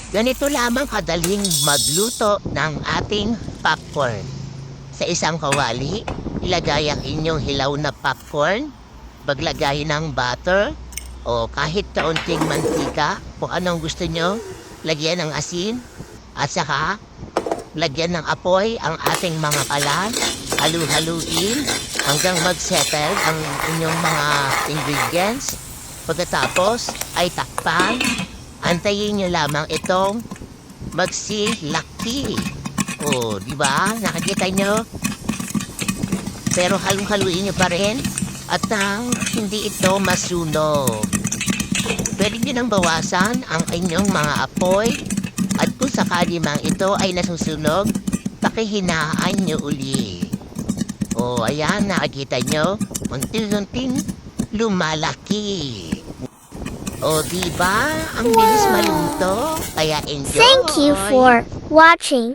Ganito lamang kadaling magluto ng ating popcorn. Sa isang kawali, ilagay ang inyong hilaw na popcorn, maglagay ng butter, o kahit kaunting mantika, kung anong gusto nyo, lagyan ng asin, at saka lagyan ng apoy ang ating mga kalan, halu-haluin hanggang mag-settle ang inyong mga ingredients. Pagkatapos ay takpan, antayin nyo lamang itong magsilaki. O, di ba? Nakikita nyo? Pero halu-haluin nyo pa rin at nang hindi ito masunog. Pwede nyo nang bawasan ang inyong mga apoy at kung sakali mang ito ay nasusunog, pakihinaan nyo uli. O, ayan, nakikita nyo? Unti-unting lumalaki. O, diba? Ang bilis maluto. Kaya enjoy. Thank you for watching.